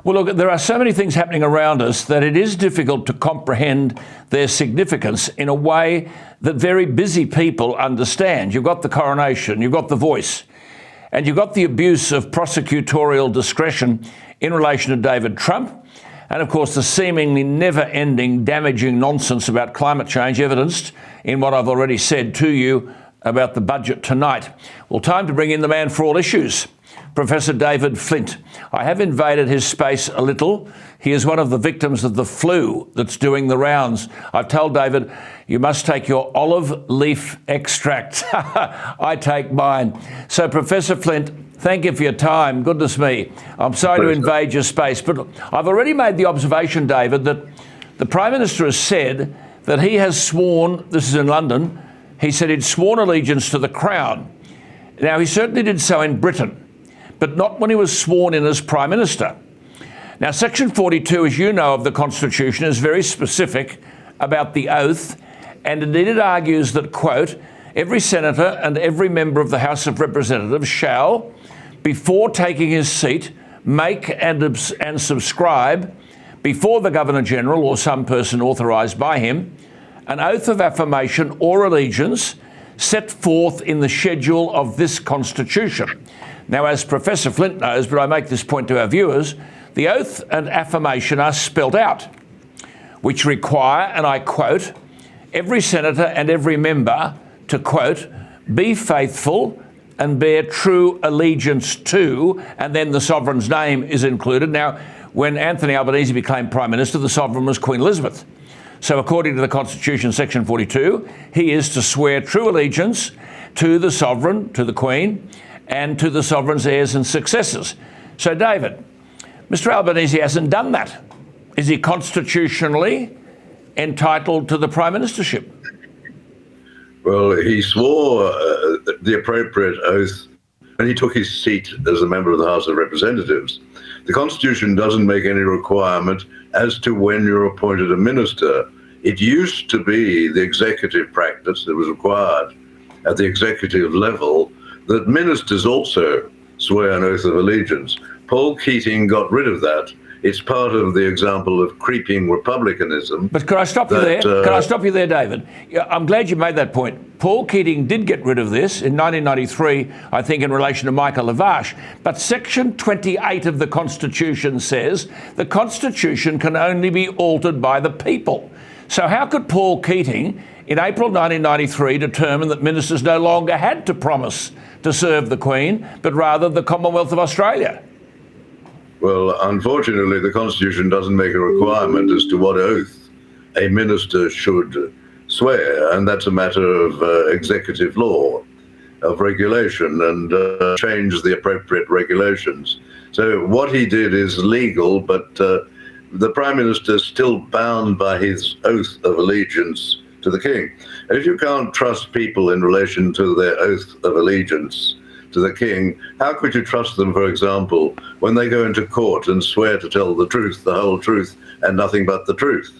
Well, look, there are so many things happening around us that it is difficult to comprehend their significance in a way that very busy people understand. You've got the coronation, you've got the voice, and you've got the abuse of prosecutorial discretion in relation to David Trump, and of course the seemingly never-ending damaging nonsense about climate change evidenced in what I've already said to you about the budget tonight. Well, time to bring in the man for all issues, Professor David Flint. I have invaded his space a little. He is one of the victims of the flu that's doing the rounds. I've told David, you must take your olive leaf extract. I take mine. So, Professor Flint, thank you for your time. Goodness me. I'm sorry to invade your space, but I've already made the observation, David, that the Prime Minister has said that he has sworn, this is in London, he said he'd sworn allegiance to the Crown. Now, he certainly did so in Britain, but not when he was sworn in as Prime Minister. Now, Section 42, as you know, of the Constitution is very specific about the oath, and indeed it argues that, quote, every senator and every member of the House of Representatives shall, before taking his seat, make and subscribe before the Governor-General or some person authorised by him an oath of affirmation or allegiance set forth in the schedule of this Constitution. Now, as Professor Flint knows, but I make this point to our viewers, the oath and affirmation are spelt out, which require, and I quote, every senator and every member to, quote, be faithful and bear true allegiance to, and then the sovereign's name is included. Now, when Anthony Albanese became Prime Minister, the sovereign was Queen Elizabeth. So according to the Constitution, Section 42, he is to swear true allegiance to the sovereign, to the Queen, and to the sovereign's heirs and successors. So, David, Mr Albanese hasn't done that. Is he constitutionally entitled to the Prime Ministership? Well, he swore the appropriate oath when he took his seat as a member of the House of Representatives. The Constitution doesn't make any requirement as to when you're appointed a minister. It used to be the executive practice that was required at the executive level that ministers also swear an oath of allegiance. Paul Keating got rid of that. It's part of the example of creeping republicanism. But could I stop you there? Can I stop you there, David? I'm glad you made that point. Paul Keating did get rid of this in 1993, I think, in relation to Michael Lavarche. But Section 28 of the Constitution says the Constitution can only be altered by the people. So how could Paul Keating, in April 1993, determine that ministers no longer had to promise to serve the Queen, but rather the Commonwealth of Australia? Well, unfortunately, the Constitution doesn't make a requirement as to what oath a minister should swear, and that's a matter of executive law, of regulation, and change the appropriate regulations. So what he did is legal, but the Prime Minister is still bound by his oath of allegiance to the King. And if you can't trust people in relation to their oath of allegiance to the King, how could you trust them, for example, when they go into court and swear to tell the truth, the whole truth, and nothing but the truth?